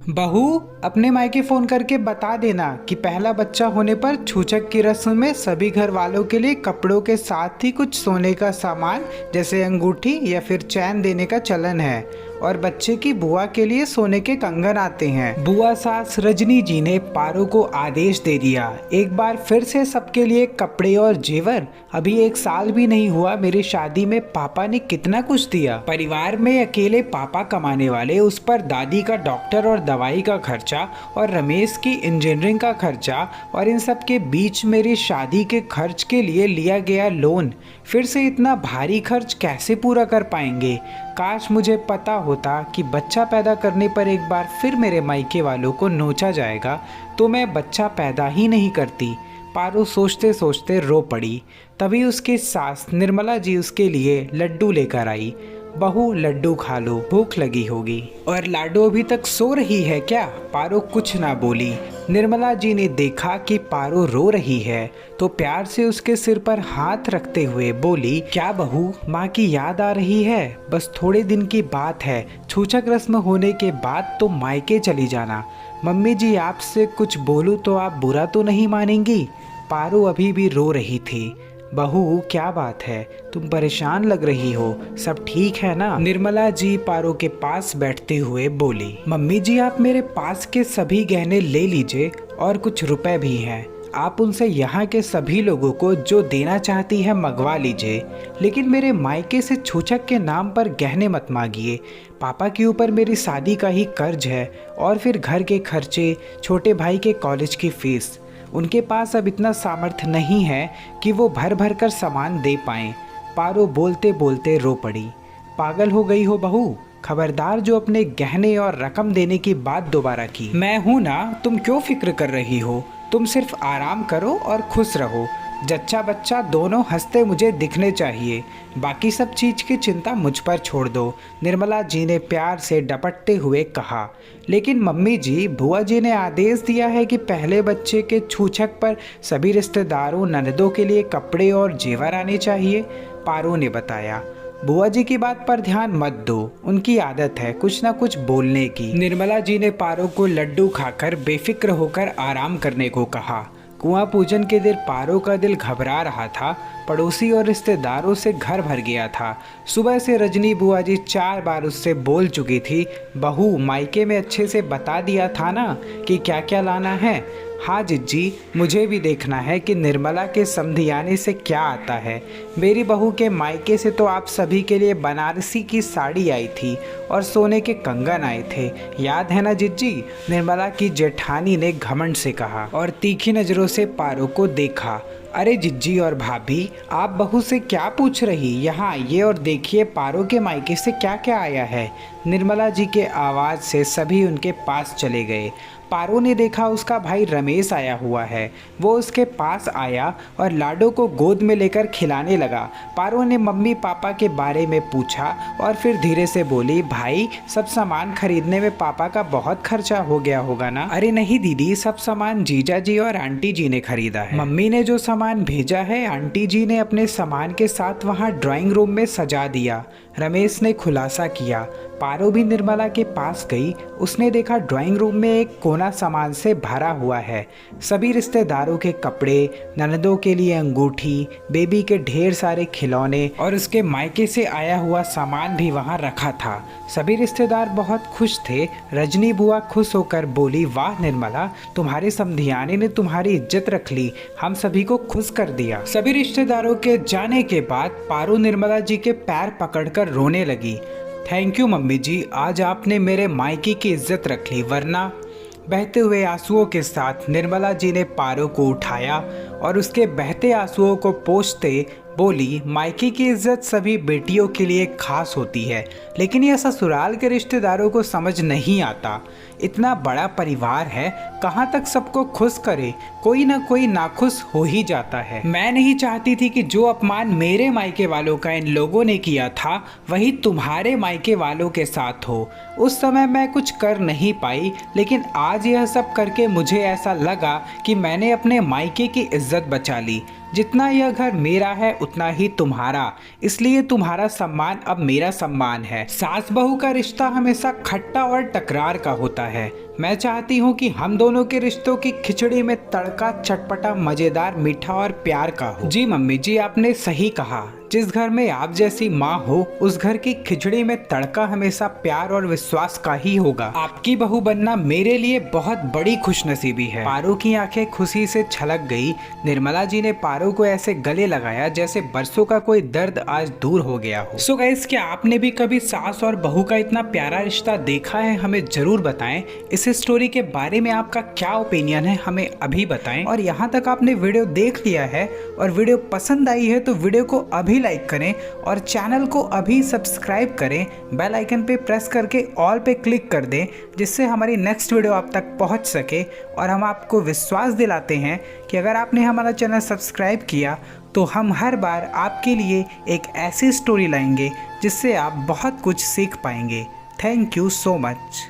बहू, अपने मायके फोन करके बता देना कि पहला बच्चा होने पर छूछक की रस्म में सभी घर वालों के लिए कपड़ों के साथ ही कुछ सोने का सामान जैसे अंगूठी या फिर चैन देने का चलन है और बच्चे की बुआ के लिए सोने के कंगन आते हैं। बुआ सास रजनी जी ने पारो को आदेश दे दिया, एक बार फिर से सबके लिए कपड़े और जेवर। अभी 1 साल भी नहीं हुआ मेरी शादी में पापा ने कितना कुछ दिया। परिवार में अकेले पापा कमाने वाले, उस पर दादी का डॉक्टर और दवाई का खर्चा और रमेश की इंजीनियरिंग का खर्चा और इन सब के बीच मेरी शादी के खर्च के लिए लिया गया लोन। फिर से इतना भारी खर्च कैसे पूरा कर पाएंगे। काश मुझे पता होता कि बच्चा पैदा करने पर एक बार फिर मेरे मायके वालों को नोचा जाएगा तो मैं बच्चा पैदा ही नहीं करती। पारो सोचते सोचते रो पड़ी। तभी उसकी सास निर्मला जी उसके लिए लड्डू लेकर आई। बहू, लड्डू खा लो, भूख लगी होगी। और लाडो अभी तक सो रही है क्या? पारो कुछ ना बोली। निर्मला जी ने देखा कि पारो रो रही है तो प्यार से उसके सिर पर हाथ रखते हुए बोली, क्या बहू, माँ की याद आ रही है? बस थोड़े दिन की बात है, छूछक रस्म होने के बाद तो मायके चली जाना। मम्मी जी आपसे कुछ बोलूँ तो आप बुरा तो नहीं मानेंगी? पारो अभी भी रो रही थी। बहू, क्या बात है, तुम परेशान लग रही हो, सब ठीक है ना? निर्मला जी पारो के पास बैठते हुए बोली, मम्मी जी आप मेरे पास के सभी गहने ले लीजिए और कुछ रुपए भी हैं। आप उनसे यहाँ के सभी लोगों को जो देना चाहती है मंगवा लीजिए, लेकिन मेरे मायके से छूछक के नाम पर गहने मत मांगिए। पापा के ऊपर मेरी शादी का ही कर्ज है और फिर घर के खर्चे, छोटे भाई के कॉलेज की फीस। उनके पास अब इतना सामर्थ्य नहीं है कि वो भर भर कर सामान दे पाएं। पारो बोलते बोलते रो पड़ी। पागल हो गई हो बहू, खबरदार जो अपने गहने और रकम देने की बात दोबारा की। मैं हूं ना, तुम क्यों फिक्र कर रही हो? तुम सिर्फ आराम करो और खुश रहो। जच्चा बच्चा दोनों हंसते मुझे दिखने चाहिए, बाकी सब चीज़ की चिंता मुझ पर छोड़ दो, निर्मला जी ने प्यार से डपटते हुए कहा। लेकिन मम्मी जी, बुआ जी ने आदेश दिया है कि पहले बच्चे के छूछक पर सभी रिश्तेदारों ननदों के लिए कपड़े और जेवर आने चाहिए, पारो ने बताया। बुआ जी की बात पर ध्यान मत दो, उनकी आदत है कुछ ना कुछ बोलने की। निर्मला जी ने पारो को लड्डू खाकर बेफिक्र होकर आराम करने को कहा। कुआं पूजन के दिन पारो का दिल घबरा रहा था। पड़ोसी और रिश्तेदारों से घर भर गया था। सुबह से रजनी बुआ जी 4 बार उससे बोल चुकी थी, बहू मायके में अच्छे से बता दिया था ना कि क्या क्या लाना है? हाँ जिज्जी, मुझे भी देखना है कि निर्मला के समधियाने से क्या आता है। मेरी बहू के मायके से तो आप सभी के लिए बनारसी की साड़ी आई थी और सोने के कंगन आए थे, याद है ना जिज्जी? निर्मला की जेठानी ने घमंड से कहा और तीखी नज़रों से पारो को देखा। अरे जिज्जी और भाभी, आप बहू से क्या पूछ रही? यहाँ आइए और देखिए पारो के मायके से क्या क्या आया है। निर्मला जी के आवाज़ से सभी उनके पास चले गए। पारो ने देखा उसका भाई रमेश आया हुआ है। वो उसके पास आया और लाडो को गोद में लेकर खिलाने लगा। पारो ने मम्मी पापा के बारे में पूछा और फिर धीरे से बोली, भाई सब सामान खरीदने में पापा का बहुत खर्चा हो गया होगा ना? अरे नहीं दीदी, सब सामान जीजा जी और आंटी जी ने खरीदा है। मम्मी ने जो सामान भेजा है आंटी जी ने अपने सामान के साथ वहाँ ड्राइंग रूम में सजा दिया, रमेश ने खुलासा किया। पारो भी निर्मला के पास गई। उसने देखा ड्राइंग रूम में एक कोना सामान से भरा हुआ है। सभी रिश्तेदारों के कपड़े, ननदों के लिए अंगूठी, बेबी के ढेर सारे खिलौने और उसके मायके से आया हुआ सामान भी वहाँ रखा था। सभी रिश्तेदार बहुत खुश थे। रजनी बुआ खुश होकर बोली, वाह निर्मला, तुम्हारे समधियाने ने तुम्हारी इज्जत रख ली, हम सभी को खुश कर दिया। सभी रिश्तेदारों के जाने के बाद पारो निर्मला जी के पैर पकड़कर रोने लगी। थैंक यू मम्मी जी, आज आपने मेरे मायके की इज्जत रख ली, वरना। बहते हुए आंसुओं के साथ निर्मला जी ने पारो को उठाया और उसके बहते आंसुओं को पोंछते बोली, मायके की इज्जत सभी बेटियों के लिए खास होती है, लेकिन यह ससुराल के रिश्तेदारों को समझ नहीं आता। इतना बड़ा परिवार है, कहाँ तक सबको खुश करे, कोई ना कोई नाखुश हो ही जाता है। मैं नहीं चाहती थी कि जो अपमान मेरे मायके वालों का इन लोगों ने किया था वही तुम्हारे मायके वालों के साथ हो। उस समय मैं कुछ कर नहीं पाई, लेकिन आज यह सब करके मुझे ऐसा लगा कि मैंने अपने मायके की इज्जत बचा ली। जितना यह घर मेरा है उतना ही तुम्हारा, इसलिए तुम्हारा सम्मान अब मेरा सम्मान है। सास बहू का रिश्ता हमेशा खट्टा और टकरार का होता है। मैं चाहती हूँ कि हम दोनों के रिश्तों की खिचड़ी में तड़का चटपटा, मजेदार, मीठा और प्यार का हो। जी मम्मी जी, आपने सही कहा। जिस घर में आप जैसी माँ हो उस घर की खिचड़ी में तड़का हमेशा प्यार और विश्वास का ही होगा। आपकी बहू बनना मेरे लिए बहुत बड़ी खुशनसीबी है। पारो की आंखें खुशी से छलक गई। निर्मला जी ने पारो को ऐसे गले लगाया जैसे बरसों का कोई दर्द आज दूर हो गया हो। सो गाइस, क्या आपने भी कभी सास और बहू का इतना प्यारा रिश्ता देखा है? हमें जरूर बताएं। इस स्टोरी के बारे में आपका क्या ओपिनियन है, हमें अभी बताएं। और यहाँ तक आपने वीडियो देख लिया है और वीडियो पसंद आई है तो वीडियो को अभी लाइक करें और चैनल को अभी सब्सक्राइब करें। बेल आइकन पे प्रेस करके ऑल पे क्लिक कर दें, जिससे हमारी नेक्स्ट वीडियो आप तक पहुंच सके। और हम आपको विश्वास दिलाते हैं कि अगर आपने हमारा चैनल सब्सक्राइब किया तो हम हर बार आपके लिए एक ऐसी स्टोरी लाएंगे जिससे आप बहुत कुछ सीख पाएंगे। Thank you so much.